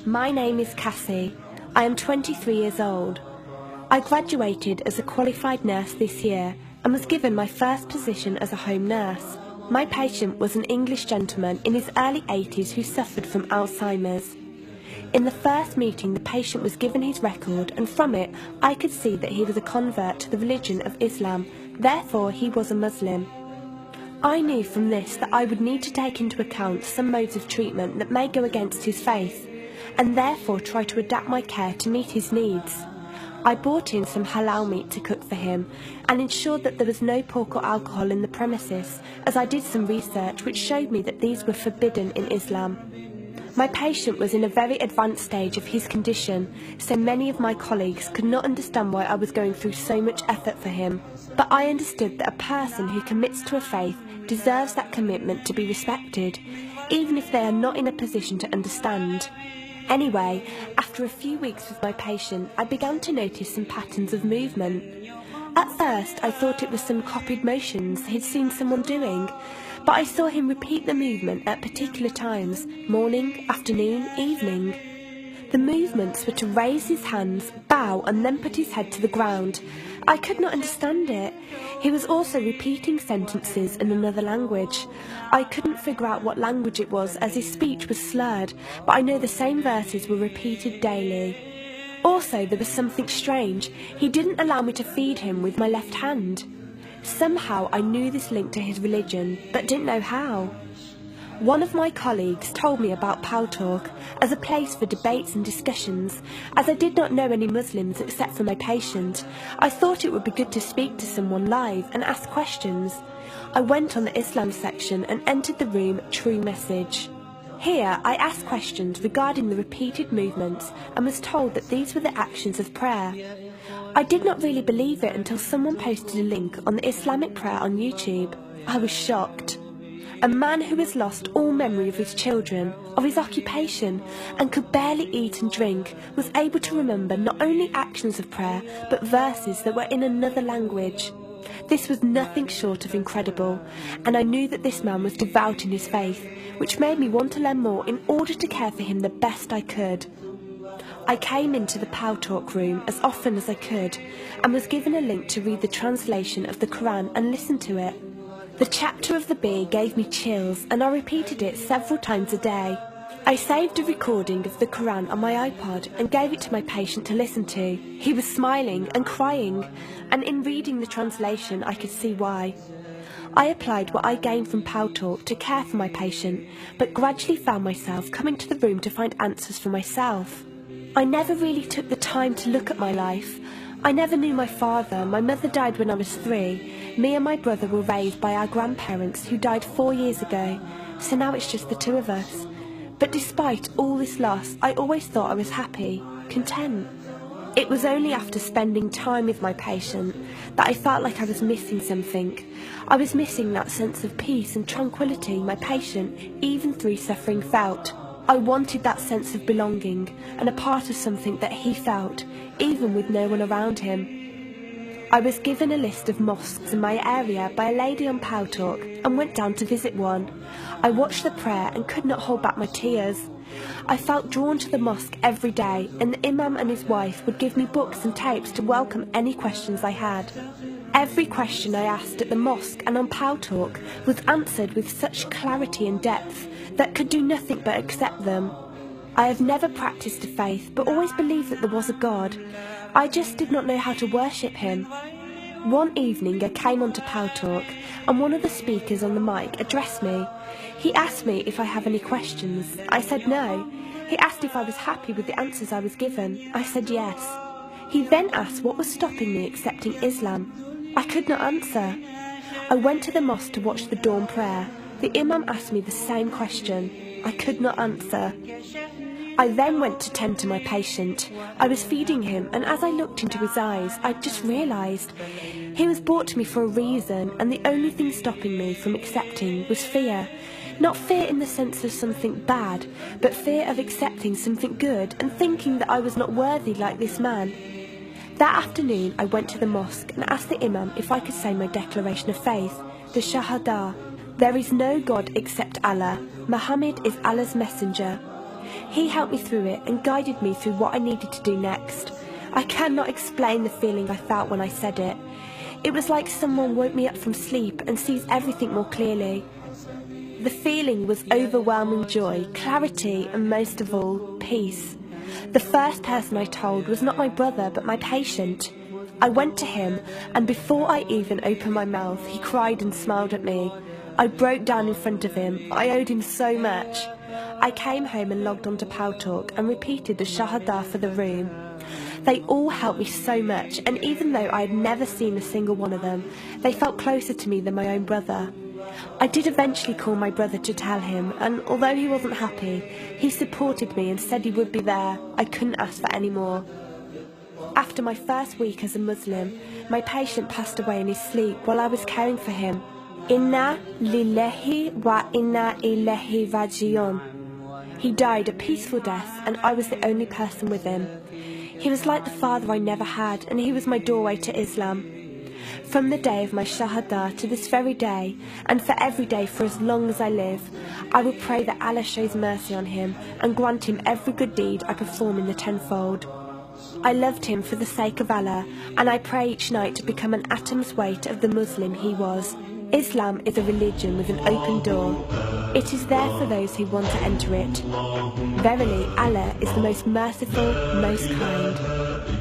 My name is Cassie. I am 23 years old. I graduated as a qualified nurse this year and was given my first position as a home nurse. My patient was an English gentleman in his early 80s who suffered from Alzheimer's. In the first meeting, the patient was given his record, and from it I could see that he was a convert to the religion of Islam, therefore he was a Muslim. I knew from this that I would need to take into account some modes of treatment that may go against his faith, and therefore try to adapt my care to meet his needs. I bought in some halal meat to cook for him and ensured that there was no pork or alcohol in the premises, as I did some research which showed me that these were forbidden in Islam. My patient was in a very advanced stage of his condition, so many of my colleagues could not understand why I was going through so much effort for him. But I understood that a person who commits to a faith deserves that commitment to be respected, even if they are not in a position to understand. Anyway, after a few weeks with my patient, I began to notice some patterns of movement. At first, I thought it was some copied motions he'd seen someone doing, but I saw him repeat the movement at particular times, morning, afternoon, evening. The movements were to raise his hands, bow, and then put his head to the ground. I could not understand it. He was also repeating sentences in another language. I couldn't figure out what language it was, as his speech was slurred, but I know the same verses were repeated daily. Also, there was something strange. He didn't allow me to feed him with my left hand. Somehow I knew this linked to his religion, but didn't know how. One of my colleagues told me about Paltalk as a place for debates and discussions. As I did not know any Muslims except for my patient, I thought it would be good to speak to someone live and ask questions. I went on the Islam section and entered the room True Message. Here I asked questions regarding the repeated movements and was told that these were the actions of prayer. I did not really believe it until someone posted a link on the Islamic prayer on YouTube. I was shocked. A man who has lost all memory of his children, of his occupation, and could barely eat and drink, was able to remember not only actions of prayer, but verses that were in another language. This was nothing short of incredible, and I knew that this man was devout in his faith, which made me want to learn more in order to care for him the best I could. I came into the Paltalk room as often as I could, and was given a link to read the translation of the Quran and listen to it. The chapter of the bee gave me chills, and I repeated it several times a day. I saved a recording of the Quran on my iPod and gave it to my patient to listen to. He was smiling and crying, and in reading the translation I could see why. I applied what I gained from Paltalk to care for my patient, but gradually found myself coming to the room to find answers for myself. I never really took the time to look at my life. I never knew my father. My mother died when I was 3. Me and my brother were raised by our grandparents who died 4 years ago, so now it's just the two of us. But despite all this loss, I always thought I was happy, content. It was only after spending time with my patient that I felt like I was missing something. I was missing that sense of peace and tranquility my patient, even through suffering, felt. I wanted that sense of belonging and a part of something that he felt, even with no one around him. I was given a list of mosques in my area by a lady on Paltalk and went down to visit one. I watched the prayer and could not hold back my tears. I felt drawn to the mosque every day, and the imam and his wife would give me books and tapes to welcome any questions I had. Every question I asked at the mosque and on Paltalk was answered with such clarity and depth that could do nothing but accept them. I have never practiced a faith, but always believed that there was a God. I just did not know how to worship him. One evening I came onto Paltalk, and one of the speakers on the mic addressed me. He asked me if I have any questions. I said no. He asked if I was happy with the answers I was given. I said yes. He then asked what was stopping me accepting Islam. I could not answer. I went to the mosque to watch the dawn prayer. The imam asked me the same question. I could not answer. I then went to tend to my patient. I was feeding him, and as I looked into his eyes, I just realised he was brought to me for a reason, and the only thing stopping me from accepting was fear. Not fear in the sense of something bad, but fear of accepting something good and thinking that I was not worthy like this man. That afternoon I went to the mosque and asked the imam if I could say my declaration of faith, the Shahada. There is no God except Allah. Muhammad is Allah's messenger. He helped me through it and guided me through what I needed to do next. I cannot explain the feeling I felt when I said it. It was like someone woke me up from sleep and sees everything more clearly. The feeling was overwhelming joy, clarity, and most of all, peace. The first person I told was not my brother, but my patient. I went to him, and before I even opened my mouth, he cried and smiled at me. I broke down in front of him. I owed him so much. I came home and logged onto Paltalk and repeated the Shahada for the room. They all helped me so much, and even though I had never seen a single one of them, they felt closer to me than my own brother. I did eventually call my brother to tell him, and although he wasn't happy, he supported me and said he would be there. I couldn't ask for any more. After my first week as a Muslim, my patient passed away in his sleep while I was caring for him. Inna lillahi wa inna ilaihi raji'un. He died a peaceful death, and I was the only person with him. He was like the father I never had, and he was my doorway to Islam. From the day of my Shahada to this very day, and for every day for as long as I live, I will pray that Allah shows mercy on him and grant him every good deed I perform in the tenfold. I loved him for the sake of Allah, and I pray each night to become an atom's weight of the Muslim he was. Islam is a religion with an open door. It is there for those who want to enter it. Verily, Allah is the most merciful, most kind.